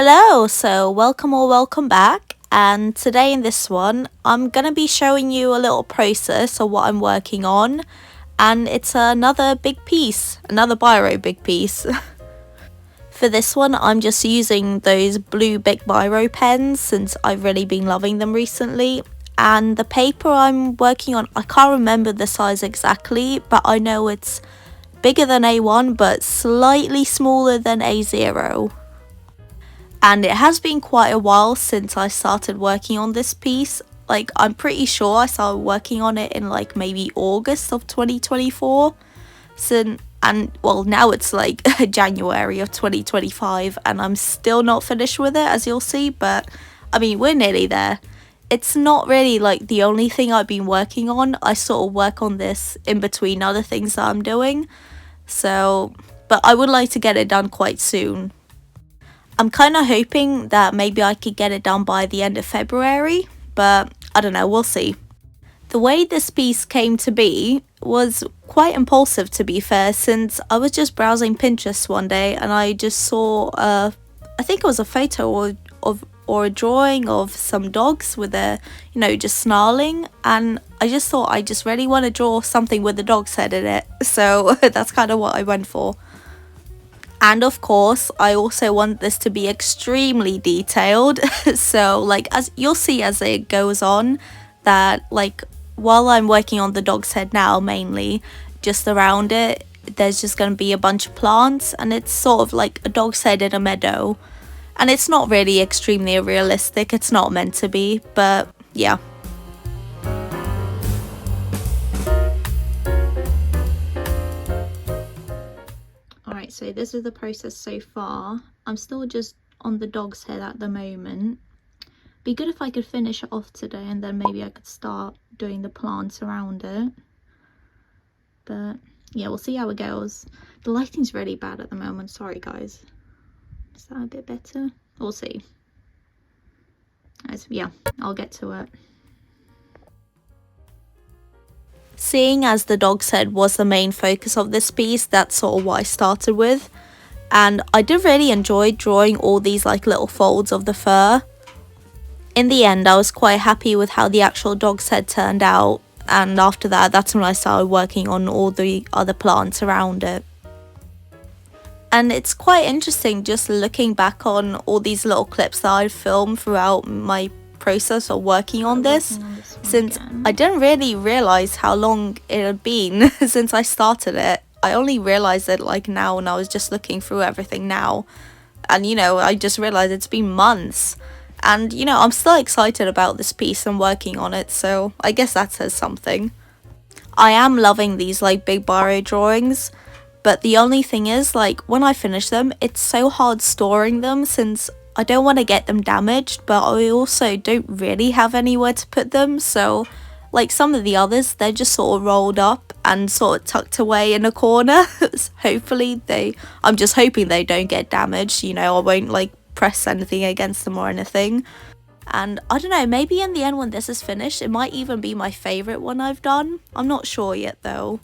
Hello, so welcome or welcome back. And today in this one, I'm going to be showing you a little process of what I'm working on. And it's another big piece, another biro big piece. For this one, I'm just using those blue big biro pens since I've really been loving them recently. And the paper I'm working on, I can't remember the size exactly, but I know it's bigger than A1 but slightly smaller than A0. And it has been quite a while since I started working on this piece. Like, I'm pretty sure I started working on it in like maybe August of 2024. And well, now it's like January of 2025 and I'm still not finished with it, as you'll see, but I mean, we're nearly there. It's not really like the only thing I've been working on. I sort of work on this in between other things that I'm doing. So, but I would like to get it done quite soon. I'm kind of hoping that maybe I could get it done by the end of February, but I don't know, we'll see. The way this piece came to be was quite impulsive, to be fair, since I was just browsing Pinterest one day and I just saw I think it was a photo or a drawing of some dogs with their, just snarling, and I just thought I just really want to draw something with the dog's head in it. So that's kind of what I went for. And of course, I also want this to be extremely detailed. So like, as you'll see as it goes on, that like while I'm working on the dog's head now, mainly just around it, there's just going to be a bunch of plants, and it's sort of like a dog's head in a meadow. And it's not really extremely realistic, it's not meant to be, but yeah. Alright, so this is the process so far. I'm still just on the dog's head at the moment. Be good if I could finish it off today and then maybe I could start doing the plants around it. But yeah, we'll see how it goes. The lighting's really bad at the moment, sorry guys. Is that a bit better? We'll see. Yeah, I'll get to it. Seeing as the dog's head was the main focus of this piece, that's sort of what I started with. And I did really enjoy drawing all these like little folds of the fur. In the end, I was quite happy with how the actual dog's head turned out. And after that, that's when I started working on all the other plants around it. And it's quite interesting just looking back on all these little clips that I filmed throughout my process of working on this, since I didn't really realise how long it had been since I started it. I only realised it like now when I was just looking through everything now. And I just realised it's been months. And I'm still excited about this piece and working on it, so I guess that says something. I am loving these like big biro drawings. But the only thing is, like, when I finish them, it's so hard storing them since I don't want to get them damaged, but I also don't really have anywhere to put them. So, like some of the others, they're just sort of rolled up and sort of tucked away in a corner. I'm just hoping they don't get damaged, I won't like press anything against them or anything. And I don't know, maybe in the end when this is finished, it might even be my favourite one I've done. I'm not sure yet though.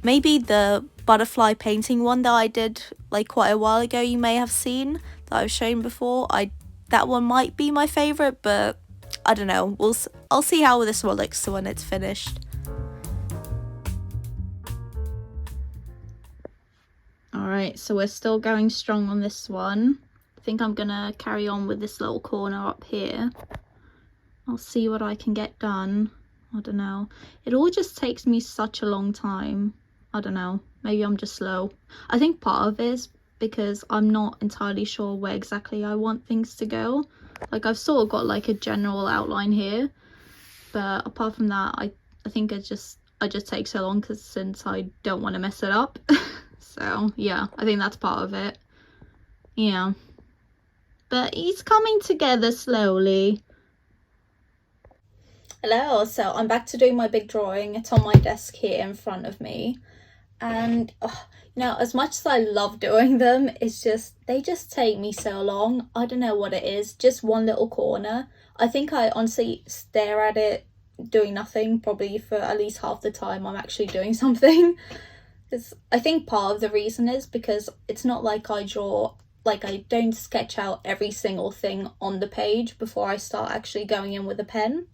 Maybe the butterfly painting one that I did like quite a while ago, you may have seen, that I've shown before. That one might be my favourite, but I don't know. I'll see how this one looks when it's finished. Alright, so we're still going strong on this one. I think I'm gonna carry on with this little corner up here. I'll see what I can get done. I don't know. It all just takes me such a long time. I don't know, maybe I'm just slow. I think part of it is because I'm not entirely sure where exactly I want things to go. Like, I've sort of got like a general outline here, but apart from that, I think I just take so long since I don't want to mess it up. So yeah, I think that's part of it. Yeah, but it's coming together slowly. Hello, so I'm back to doing my big drawing. It's on my desk here in front of me. And as much as I love doing them, they just take me so long. I don't know what it is, just one little corner. I think I honestly stare at it doing nothing probably for at least half the time I'm actually doing something. I think part of the reason is because it's not like I draw like I don't sketch out every single thing on the page before I start actually going in with a pen,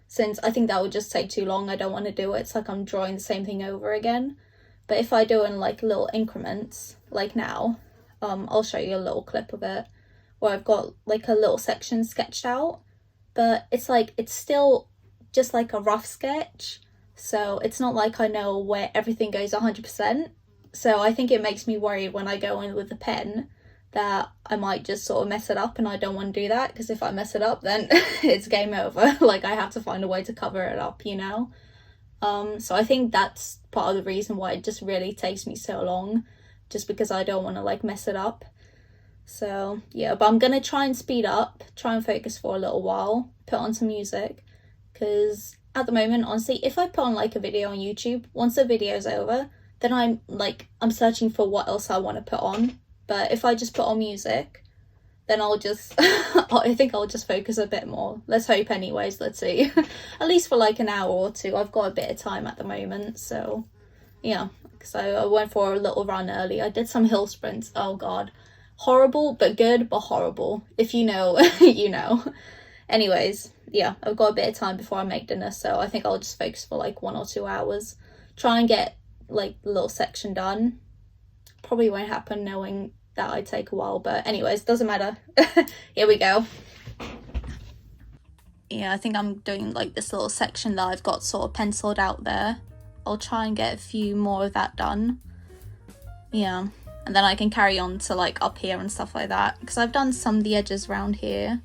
since I think that would just take too long. I don't want to do it. It's like I'm drawing the same thing over again. But if I do it in like little increments, like now, I'll show you a little clip of it where I've got like a little section sketched out, but it's like, it's still just like a rough sketch. So it's not like I know where everything goes 100%. So I think it makes me worried when I go in with the pen that I might just sort of mess it up, and I don't want to do that, because if I mess it up, then it's game over. Like, I have to find a way to cover it up, you know? So I think that's part of the reason why it just really takes me so long, just because I don't want to like mess it up. So yeah, but I'm gonna try and speed up, try and focus for a little while, put on some music, because at the moment, honestly, if I put on like a video on YouTube, once the video's over, then I'm searching for what else I want to put on. But if I just put on music, then I'll just I think I'll just focus a bit more. Let's hope anyways. Let's see. At least for like an hour or two. I've got a bit of time at the moment, so yeah. So I went for a little run early. I did some hill sprints. Oh god, horrible but good, but horrible. If you know, you know. Anyways, yeah, I've got a bit of time before I make dinner, so I think I'll just focus for like 1 or 2 hours. Try and get like the little section done. Probably won't happen knowing that I'd take a while, but anyways, doesn't matter. Here we go. Yeah, I think I'm doing like this little section that I've got sort of penciled out there. I'll try and get a few more of that done. Yeah, and then I can carry on to like up here and stuff like that, because I've done some of the edges around here.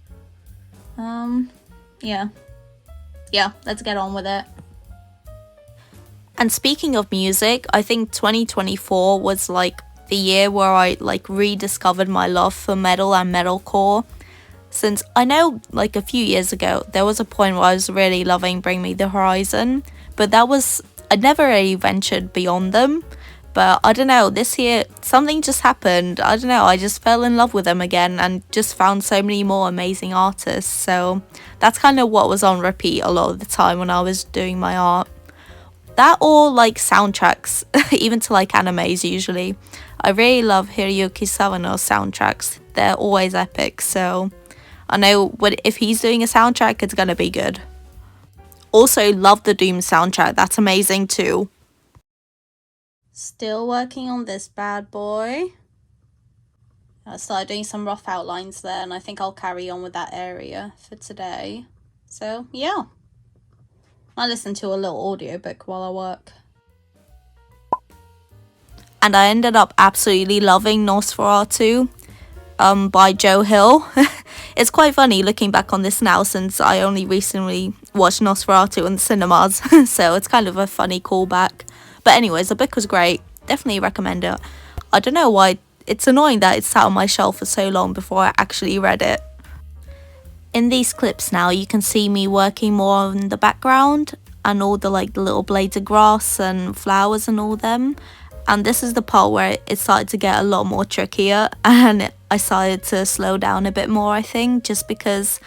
Yeah, let's get on with it. And speaking of music, I think 2024 was like the year where I like rediscovered my love for metal and metalcore. Since I know like a few years ago, there was a point where I was really loving Bring Me the Horizon, but I'd never really ventured beyond them. But I don't know, this year something just happened. I don't know, I just fell in love with them again and just found so many more amazing artists. So that's kind of what was on repeat a lot of the time when I was doing my art. That or like soundtracks, even to like animes usually. I really love Hiroyuki Sawano's soundtracks. They're always epic, so I know if he's doing a soundtrack, it's gonna be good. Also love the Doom soundtrack, that's amazing too. Still working on this bad boy. I started doing some rough outlines there, and I think I'll carry on with that area for today. So yeah. I listen to a little audiobook while I work. And I ended up absolutely loving Nosferatu by Joe Hill. It's quite funny looking back on this now, since I only recently watched Nosferatu in the cinemas, so it's kind of a funny callback. But anyways, the book was great. Definitely recommend it. I don't know why, it's annoying that it sat on my shelf for so long before I actually read it. In these clips now, you can see me working more on the background and all the like the little blades of grass and flowers and all them. And this is the part where it started to get a lot more trickier, and I started to slow down a bit more, I think, just because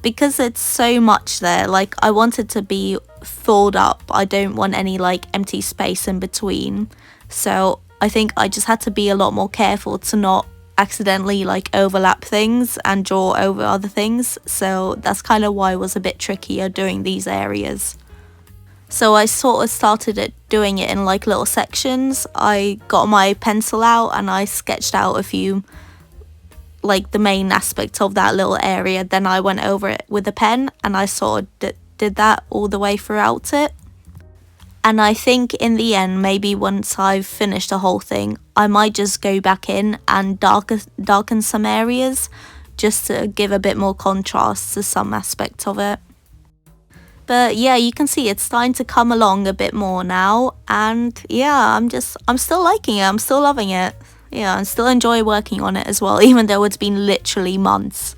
it's so much there. Like, I want it to be filled up. I don't want any like empty space in between. So I think I just had to be a lot more careful to not accidentally like overlap things and draw over other things. So that's kind of why it was a bit trickier doing these areas. So I sort of started doing it in like little sections. I got my pencil out and I sketched out a few, like the main aspect of that little area. Then I went over it with a pen and I sort of did that all the way throughout it. And I think in the end, maybe once I've finished the whole thing, I might just go back in and darken some areas, just to give a bit more contrast to some aspect of it. But yeah, you can see it's starting to come along a bit more now, and yeah, I'm still liking it, I'm still loving it. Yeah, and still enjoy working on it as well, even though it's been literally months.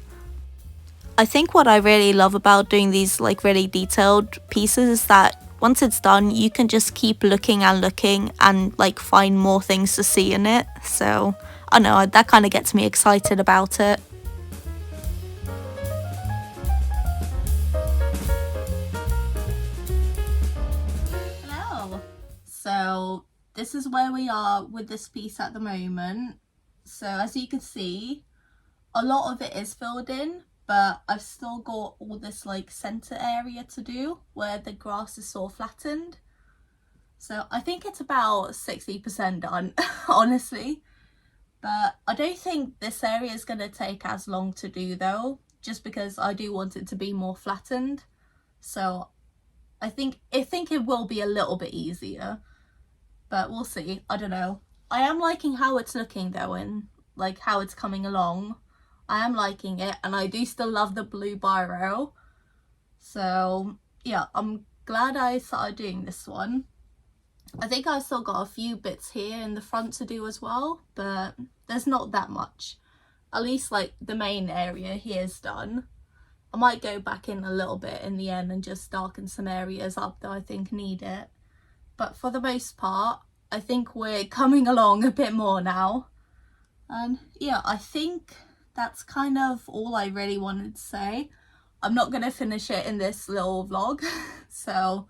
I think what I really love about doing these like really detailed pieces is that once it's done, you can just keep looking and like find more things to see in it. So I don't know, that kind of gets me excited about it. Hello. So this is where we are with this piece at the moment. So as you can see, a lot of it is filled in, but I've still got all this like center area to do where the grass is sort of flattened. So I think it's about 60% done, honestly. But I don't think this area is going to take as long to do though, just because I do want it to be more flattened. So I think it will be a little bit easier, but we'll see. I don't know. I am liking how it's looking though, and like how it's coming along. I am liking it, and I do still love the blue biro. So yeah, I'm glad I started doing this one. I think I've still got a few bits here in the front to do as well, but there's not that much. At least like the main area here is done. I might go back in a little bit in the end and just darken some areas up that I think need it. But for the most part, I think we're coming along a bit more now. And yeah, I think that's kind of all I really wanted to say. I'm not going to finish it in this little vlog, so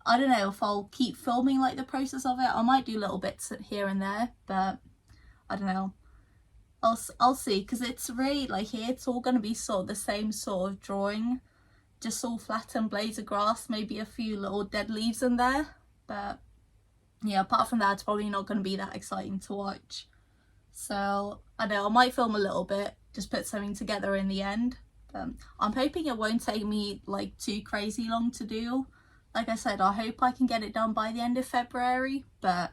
I don't know if I'll keep filming like the process of it. I might do little bits here and there, but I don't know. I'll see, because it's really like here it's all going to be sort of the same sort of drawing, just all flattened blades of grass, maybe a few little dead leaves in there, but yeah, apart from that it's probably not going to be that exciting to watch. So I know I might film a little bit, just put something together in the end. I'm hoping it won't take me like too crazy long to do. Like I said, I hope I can get it done by the end of February, but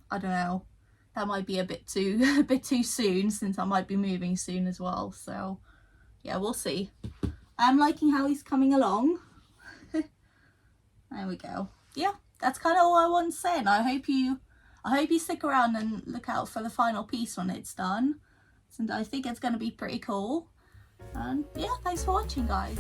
I don't know. That might be a bit too soon, since I might be moving soon as well. So yeah, we'll see. I'm liking how he's coming along. There we go. Yeah, that's kind of all I want to say, and I hope you stick around and look out for the final piece when it's done. And I think it's going to be pretty cool. And yeah, thanks for watching, guys.